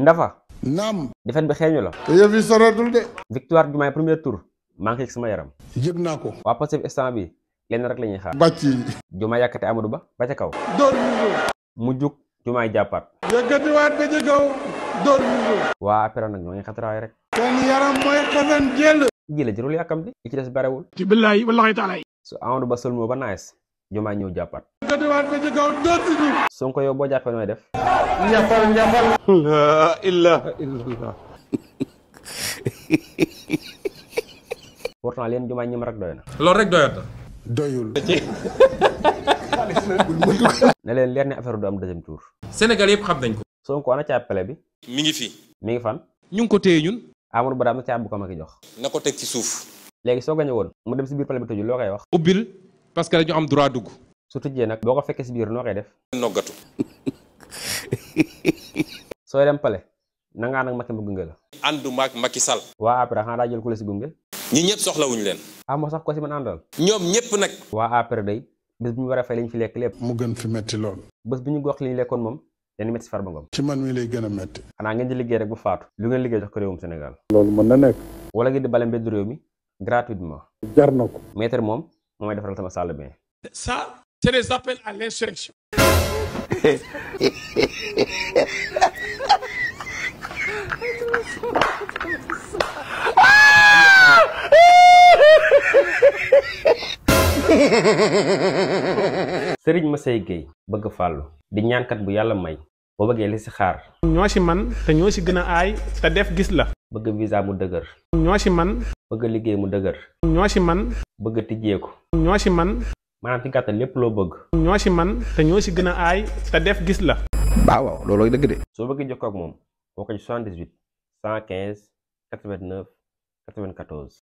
Ndafa. naam. defet bi xeeñu la. te yëf yi soreetul de. victoire Diomaye premier tour maa ngi sama yaram. yëg naa ko. waa Pastef instant bi lenn rek la ñuy xaar. bàcc yi. Diomaye yàkkate Amadou Ba ca kaw. door mu mu jug Diomaye jàppaat. yëkkatiwaat ba ca kaw. door mu waa après nag ñoo ngi xatraay rek. seen yaram mooy xasan jël. ji la jërul yàkkamti li ci des barewul. ci billahi wallahi taala. su Amadou Ba sëlmoo ba nice Diomaye ñëw jàppaat. yëkkatiwaat ba ca kaw door si suuf. Sonko yow boo jàppee nooy def. ñafal. la ilaha illallah. pourtant leen Diomaye ñëm rek doy na. loolu rek doyat na. doyul. ne leen leer ne affaire du am deuxième tour. Sénégal yëpp xam nañ ko. Sonko ana càppale bi. mi ngi fi. mi ngi fan. ñu ngi ko téye ñun. Amadou Ba daam na càpp bu ko ma ki jox. na ko teg ci suuf. léegi soo gañe woon mu dem si biir pale bi tëju loo koy wax. ubbil parce que dañu am droit dugg. su tëjee nag boo ko fekkee si biir noo koy def. noggatu. sooy dem pale nangaa nag Macky mu gunge la. ànduma ak Macky Sall. waa après xanaa daa jël ku la si gunge. ñi ñëpp soxlawuñu leen. moo sax ko si mën àndal. ñoom ñëpp nag. waa après day bés bu ñu war a fay li ñu fi lekk lépp. mu gën fi metti lool. bés bu ñu gox li ñu lekkoon moom dañu metti si Farba Ngom. ci man mi lay gën a metti. xanaa ngeen di liggéey rek bu faatu. lu ngeen liggéey jox ko réewum Sénégal. loolu mën na nekk. wala ngeen di bale mbedd réew mi gratuitement. jar na ko. maître moom moo may defaral sama salle de bain. Ça, c'est des appels à l'insurrection. Sëriñ Massey Gueye bëgg fàllu di ñaankat bu yàlla may boo bëggee li si xaar. ñoo ci man te ñoo ci gën a aay te def gis la. bëgg visa mu dëgër. ñoo ci man. bëgg liggéey mu dëgër. ñoo ci man. bëgg tijjeeku. ñoo ci man. maanaam ci gàttal lépp loo bëgg. ñoo ci man te ñoo ci gën a aay te def gis la. waaw loolooy dëgg de. soo bëggee jokkoo ak moom boo ko ci 78 115 89 94.